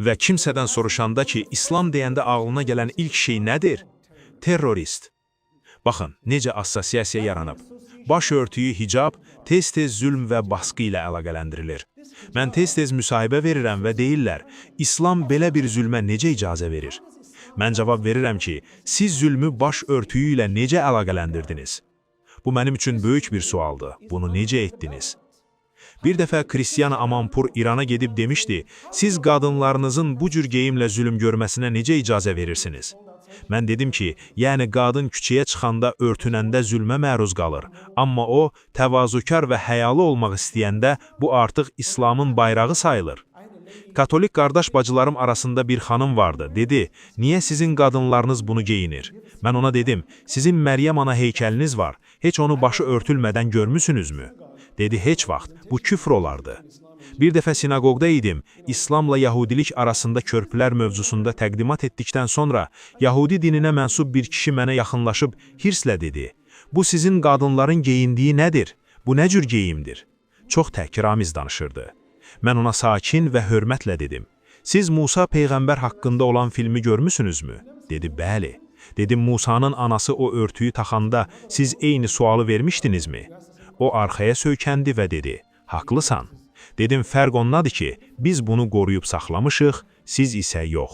Və kimsədən soruşanda ki, İslam deyəndə ağlına gələn ilk şey nədir? Terrorist. Baxın, necə assosiasiya yaranıb. Baş örtüyü hicab tez-tez zülm və baskı ilə əlaqələndirilir. Mən tez-tez müsahibə verirəm və deyirlər, İslam belə bir zülmə necə icazə verir? Mən cavab verirəm ki, siz zülmü baş örtüyü ilə necə əlaqələndirdiniz? Bu mənim üçün böyük bir sualdır. Bunu necə etdiniz? Bir dəfə Cristiano Amanpour İrana gedib demişdi, siz qadınlarınızın bu cür geyimlə zülm görməsinə necə icazə verirsiniz? Mən dedim ki, yəni qadın küçəyə çıxanda örtünəndə zülmə məruz qalır, amma o, təvazökar və həyalı olmaq istəyəndə bu artıq İslamın bayrağı sayılır. Katolik qardaş bacılarım arasında bir xanım vardı, dedi, niyə sizin qadınlarınız bunu geyinir? Mən ona dedim, sizin Məryəm ana heykəliniz var, heç onu başı örtülmədən görmüsünüzmü? Dedi, heç vaxt, bu küfr olardı. Bir dəfə sinagogda idim, İslamla Yahudilik arasında körpülər mövzusunda təqdimat etdikdən sonra, Yahudi dininə mənsub bir kişi mənə yaxınlaşıb hirslə dedi, bu sizin qadınların geyindiyi nədir? Bu nə cür geyimdir? Çox təhkiramiz danışırdı. Mən ona sakin və hörmətlə dedim, siz Musa Peyğəmbər haqqında olan filmi görmüsünüzmü? Dedi, bəli. Dedim, Musanın anası o örtüyü taxanda siz eyni sualı vermişdinizmi? O arxaya söykəndi və dedi, haqlısan. Dedim, fərq ondadır ki, biz bunu qoruyub saxlamışıq, siz isə yox.